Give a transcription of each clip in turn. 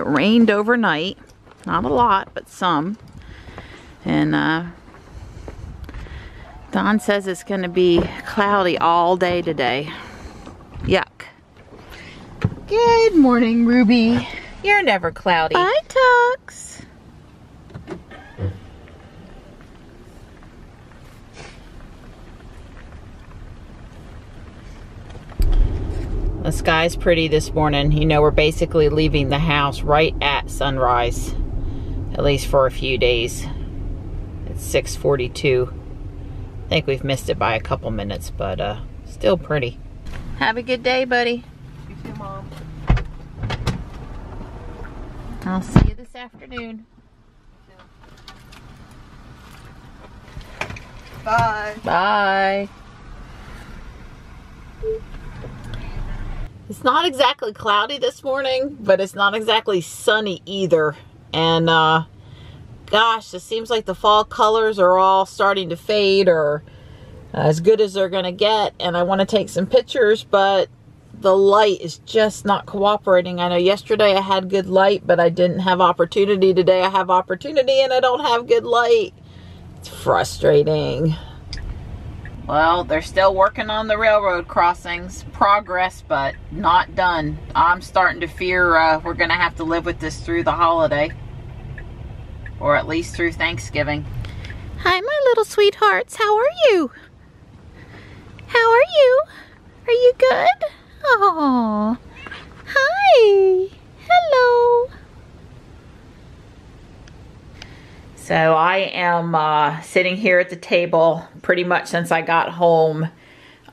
It rained overnight. Not a lot, but some. And Don says it's going to be cloudy all day today. Yuck. Good morning, Ruby. You're never cloudy. Bye, Tux. The sky's pretty this morning. You know, we're basically leaving the house right at sunrise, at least for a few days. It's 6:42. I think we've missed it by a couple minutes, but still pretty. Have a good day, buddy. You too, Mom. I'll see you this afternoon. Bye. Bye. It's not exactly cloudy this morning, but it's not exactly sunny either. And gosh, it seems like the fall colors are all starting to fade, or as good as they're gonna get. And I want to take some pictures, but the light is just not cooperating. I know yesterday I had good light, but I didn't have opportunity. Today I have opportunity and I don't have good light. It's frustrating. Well, they're still working on the railroad crossings. Progress, but not done. I'm starting to fear we're gonna have to live with this through the holiday. Or at least through Thanksgiving. Hi, my little sweethearts. How are you? How are you? Are you good? Oh, hi. Hello. So I am sitting here at the table pretty much since I got home,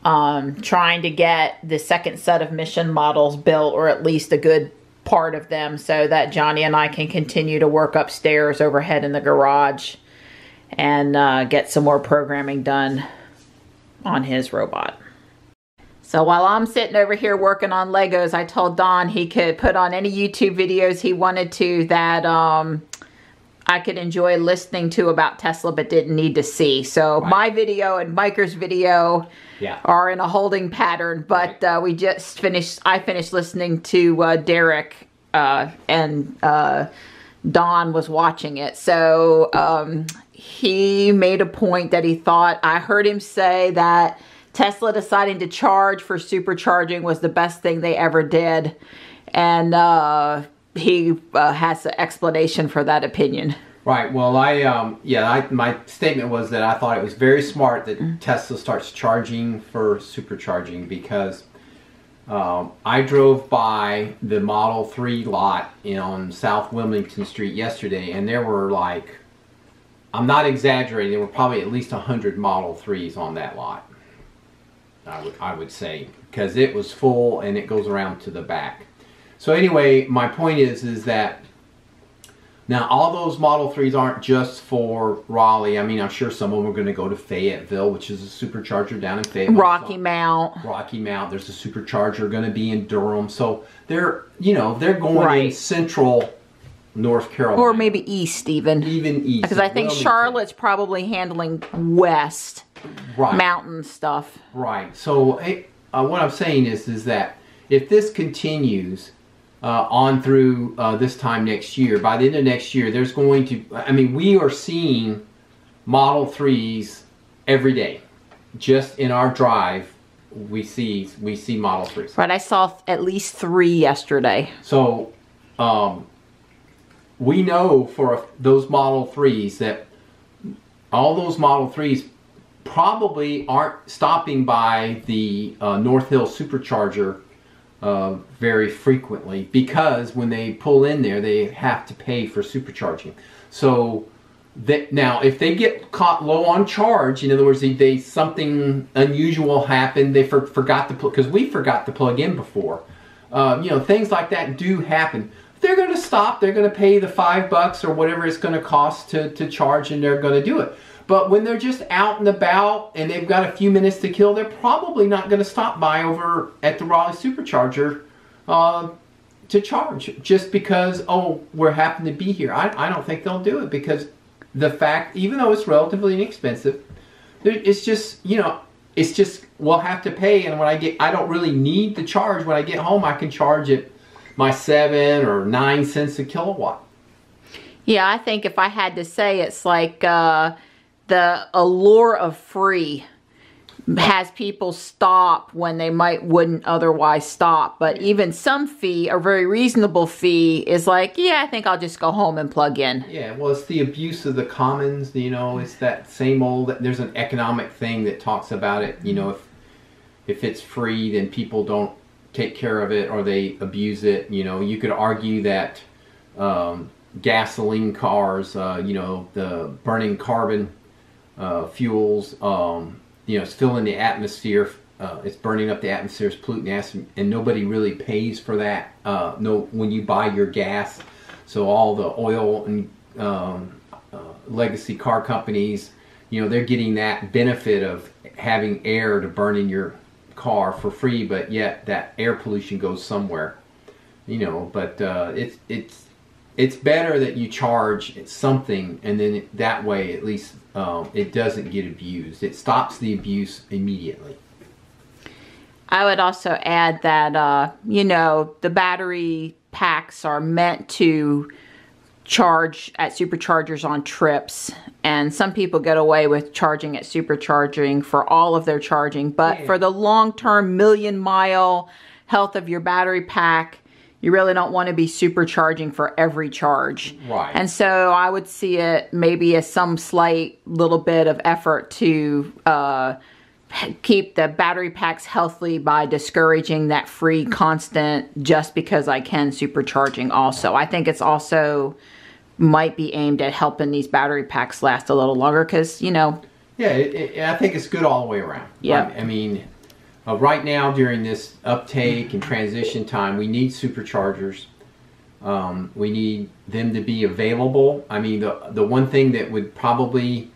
trying to get the second set of mission models built, or at least a good part of them, so that Johnny and I can continue to work upstairs overhead in the garage and get some more programming done on his robot. So while I'm sitting over here working on Legos, I told Don he could put on any YouTube videos he wanted to that I could enjoy listening to about Tesla but didn't need to see. So right. My video and Miker's video are in a holding pattern, but we just finished, I finished listening to Derek and Don was watching it. So he made a point that he thought, I heard him say that Tesla deciding to charge for supercharging was the best thing they ever did. And he has an explanation for that opinion. Right. Well, my statement was that I thought it was very smart that Tesla starts charging for supercharging, because I drove by the Model 3 lot on South Wilmington Street yesterday, and there were, like, I'm not exaggerating, there were probably at least 100 Model 3s on that lot. I would say, because it was full and it goes around to the back. So anyway, my point is that now all those Model 3s aren't just for Raleigh. I mean, I'm sure some of them are going to go to Fayetteville, which is a supercharger down in Fayetteville. Rocky Mount. Rocky Mount. There's a supercharger going to be in Durham. So they're, you know, they're going in central North Carolina. Or maybe east even. Even east. Because I think Charlotte's probably handling west mountain stuff. Right. So what I'm saying is that if this continues on through this time next year, by the end of next year, there's going to, I mean, we are seeing Model 3s every day. Just in our drive, we see Model 3s. Right. I saw at least 3 yesterday. So we know for those Model 3s that all those Model 3s probably aren't stopping by the North Hill supercharger very frequently, because when they pull in there, they have to pay for supercharging. So that now, if they get caught low on charge, in other words, they something unusual happened, they forgot to plug, because we forgot to plug in before. You know, things like that do happen. They're going to stop. They're going to pay the $5 or whatever it's going to cost to charge, and they're going to do it. But when they're just out and about and they've got a few minutes to kill, they're probably not going to stop by over at the Raleigh Supercharger to charge, just because, oh, we're happen to be here. I don't think they'll do it, because the fact, even though it's relatively inexpensive, it's just, you know, it's just, we'll have to pay. And when I don't really need the charge. When I get home, I can charge it my 7 or 9 cents a kilowatt. Yeah, I think if I had to say, it's like the allure of free has people stop when they wouldn't otherwise stop. But even some fee, a very reasonable fee, is like, yeah, I think I'll just go home and plug in. Yeah, well, it's the abuse of the commons, you know. It's that same old, there's an economic thing that talks about it, you know. If it's free, then people don't take care of it or they abuse it. You know, you could argue that gasoline cars, you know, the burning carbon fuels, you know, it's filling the atmosphere. It's burning up the atmosphere, it's polluting the atmosphere, and nobody really pays for that. When you buy your gas, so all the oil and legacy car companies, you know, they're getting that benefit of having air to burn in your car for free, but yet that air pollution goes somewhere, you know. But it's better that you charge something, and then that way at least it doesn't get abused. It stops the abuse immediately. I would also add that you know, the battery packs are meant to charge at superchargers on trips, and some people get away with charging at supercharging for all of their charging, but for the long-term million-mile health of your battery pack, you really don't want to be supercharging for every charge. Right. And so I would see it maybe as some slight little bit of effort to keep the battery packs healthy by discouraging that free constant just because I can supercharging also. I think it's also might be aimed at helping these battery packs last a little longer because, you know. Yeah, I think it's good all the way around. Yeah. I mean, right now during this uptake and transition time, we need superchargers. We need them to be available. I mean, the one thing that would probably,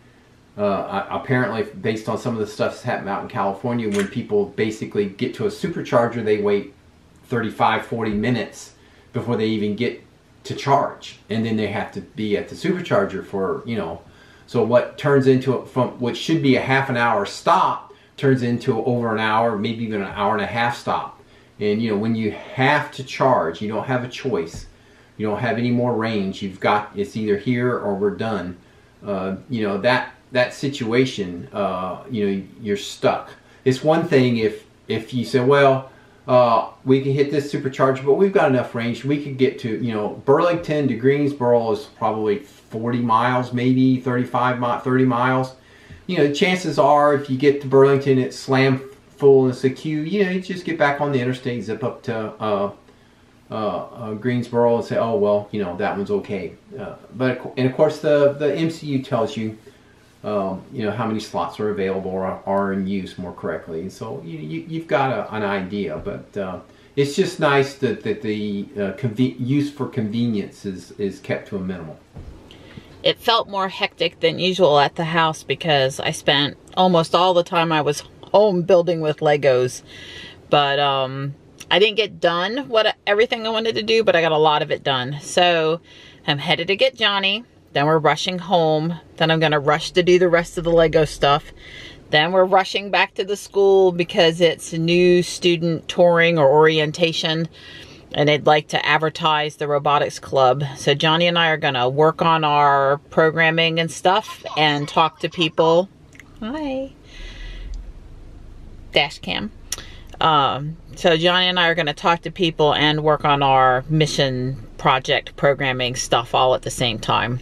apparently based on some of the stuff that's happening out in California, when people basically get to a supercharger, they wait 35-40 minutes before they even get to charge, and then they have to be at the supercharger for, you know, so what turns into, from what should be a half an hour stop, turns into over an hour, maybe even an hour and a half stop. And you know, when you have to charge, you don't have a choice, you don't have any more range, you've got, it's either here or we're done. You know, that situation, you know, you're stuck. It's one thing if you say, well, we can hit this supercharger, but we've got enough range. We could get to, you know, Burlington to Greensboro is probably 40 miles, maybe 30 miles. You know, chances are if you get to Burlington, it's slam full and it's a queue. You know, you just get back on the interstate, zip up to Greensboro and say, oh, well, you know, that one's okay. And of course, the MCU tells you, you know, how many slots are available or are in use more correctly. So you've got an idea, but it's just nice that the use for convenience is kept to a minimum. It felt more hectic than usual at the house because I spent almost all the time I was home building with Legos. But I didn't get done everything I wanted to do, but I got a lot of it done. So I'm headed to get Johnny. Then we're rushing home. Then I'm going to rush to do the rest of the Lego stuff. Then we're rushing back to the school because it's new student touring or orientation. And they'd like to advertise the robotics club. So Johnny and I are going to work on our programming and stuff and talk to people. Hi. Dash cam. So Johnny and I are going to talk to people and work on our mission project programming stuff all at the same time.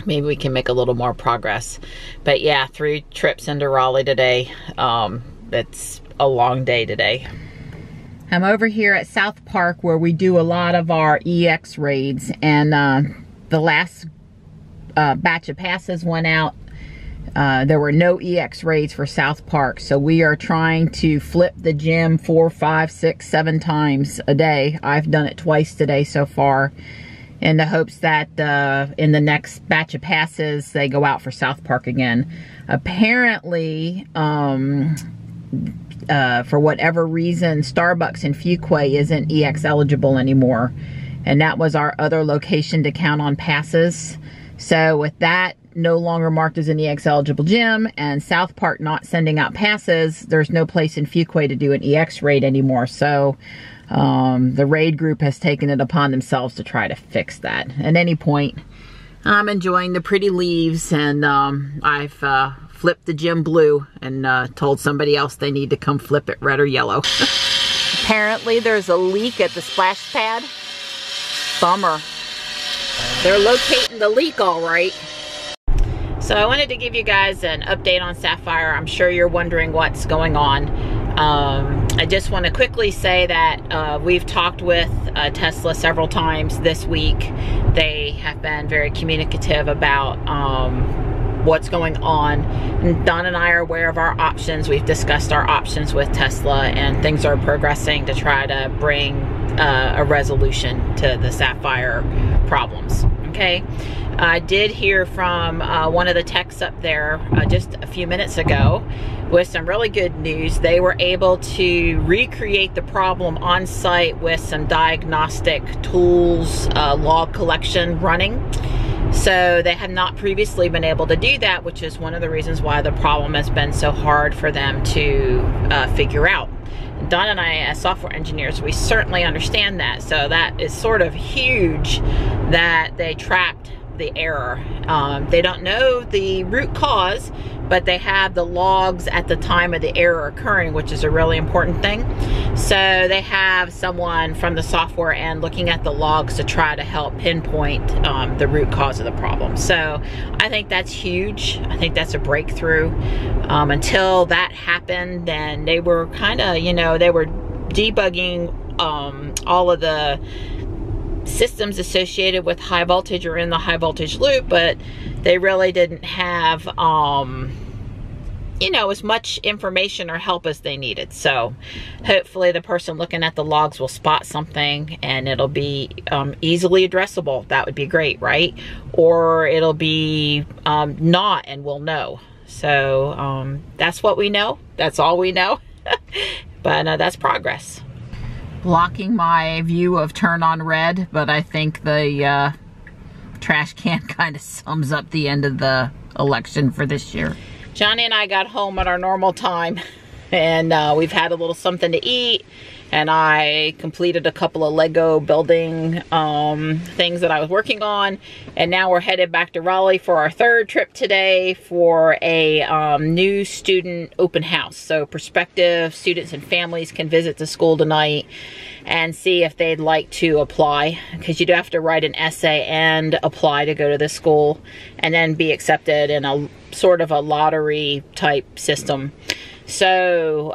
Maybe we can make a little more progress. But yeah, 3 trips into Raleigh today. It's a long day today. I'm over here at South Park where we do a lot of our EX raids, and the last batch of passes went out. There were no EX raids for South Park, so we are trying to flip the gym 4, 5, 6, 7 times a day. I've done it twice today so far, in the hopes that in the next batch of passes they go out for South Park again. Apparently, for whatever reason, Starbucks in Fuquay isn't EX eligible anymore, and that was our other location to count on passes. So with that no longer marked as an EX eligible gym and South Park not sending out passes, there's no place in Fuquay to do an EX raid anymore. So the raid group has taken it upon themselves to try to fix that. At any point, I'm enjoying the pretty leaves, and I've flipped the gym blue and told somebody else they need to come flip it red or yellow. Apparently there's a leak at the splash pad. Bummer. They're locating the leak all right. So I wanted to give you guys an update on Sapphire. I'm sure you're wondering what's going on. I just want to quickly say that we've talked with Tesla several times this week. They have been very communicative about what's going on. And Don and I are aware of our options. We've discussed our options with Tesla, and things are progressing to try to bring a resolution to the Sapphire problems. Okay, I did hear from one of the techs up there just a few minutes ago with some really good news. They were able to recreate the problem on site with some diagnostic tools, log collection running. So they have not previously been able to do that, which is one of the reasons why the problem has been so hard for them to figure out. Don and I, as software engineers, we certainly understand that. So that is sort of huge that they trapped the error. They don't know the root cause, but they have the logs at the time of the error occurring, which is a really important thing. So they have someone from the software end looking at the logs to try to help pinpoint the root cause of the problem. So I think that's huge. I think that's a breakthrough. Until that happened, then they were kind of, you know, they were debugging all of the systems associated with high voltage or in the high voltage loop, but they really didn't have you know, as much information or help as they needed. So hopefully the person looking at the logs will spot something and it'll be easily addressable. That would be great, right? Or it'll be not, and we'll know. So that's what we know. That's all we know. But that's progress. Blocking my view of turn on red, but I think the trash can kind of sums up the end of the election for this year. Johnny and I got home at our normal time, and we've had a little something to eat, and I completed a couple of Lego building things that I was working on, and now we're headed back to Raleigh for our third trip today for a new student open house. So prospective students and families can visit the school tonight and see if they'd like to apply, because you do have to write an essay and apply to go to the school and then be accepted in a sort of a lottery type system. So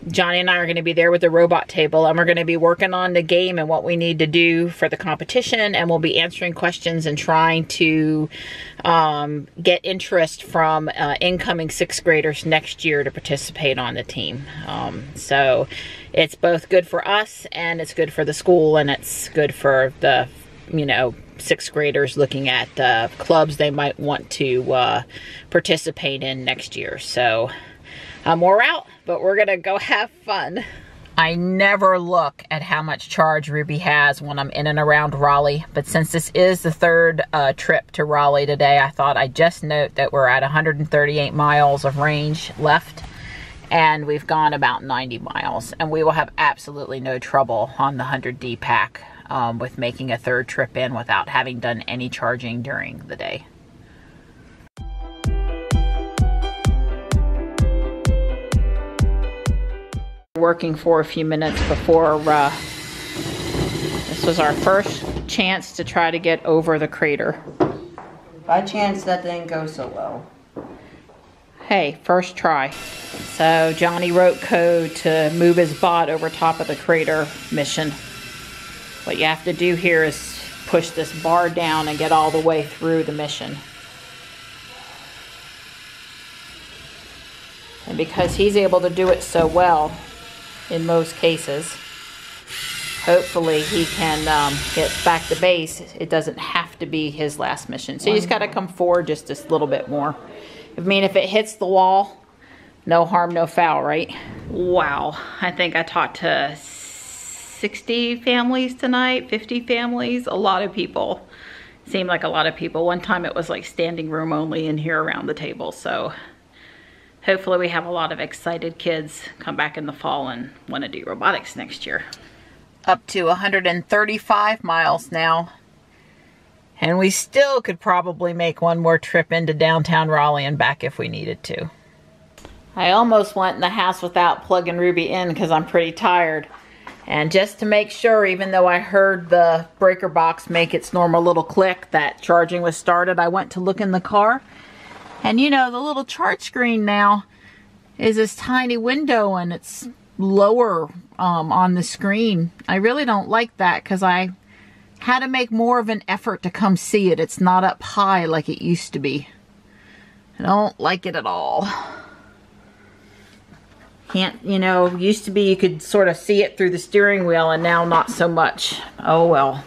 Johnny and I are going to be there with the robot table, and we're going to be working on the game and what we need to do for the competition, and we'll be answering questions and trying to get interest from incoming 6th graders next year to participate on the team. So it's both good for us, and it's good for the school, and it's good for the, you know, 6th graders looking at clubs they might want to participate in next year. So we're out, but we're gonna go have fun. I never look at how much charge Ruby has when I'm in and around Raleigh, but since this is the third trip to Raleigh today, I thought I'd just note that we're at 138 miles of range left, and we've gone about 90 miles, and we will have absolutely no trouble on the 100D pack with making a third trip in without having done any charging during the day. Working for a few minutes before this was our first chance to try to get over the crater. By chance that didn't go so well. Hey, first try. So Johnny wrote code to move his bot over top of the crater mission. What you have to do here is push this bar down and get all the way through the mission. And because he's able to do it so well, in most cases, hopefully he can get back to base. It doesn't have to be his last mission. So you just got to come forward just a little bit more. I mean, if it hits the wall, no harm, no foul, right? Wow, I think I talked to 60 families tonight, 50 families, a lot of people. Seemed like a lot of people. One time it was like standing room only in here around the table. So hopefully we have a lot of excited kids come back in the fall and want to do robotics next year. Up to 135 miles now. And we still could probably make one more trip into downtown Raleigh and back if we needed to. I almost went in the house without plugging Ruby in because I'm pretty tired. And just to make sure, even though I heard the breaker box make its normal little click that charging was started, I went to look in the car. And you know, the little chart screen now is this tiny window and it's lower on the screen. I really don't like that because I had to make more of an effort to come see it. It's not up high like it used to be. I don't like it at all. Can't, you know, used to be you could sort of see it through the steering wheel and now not so much. Oh well.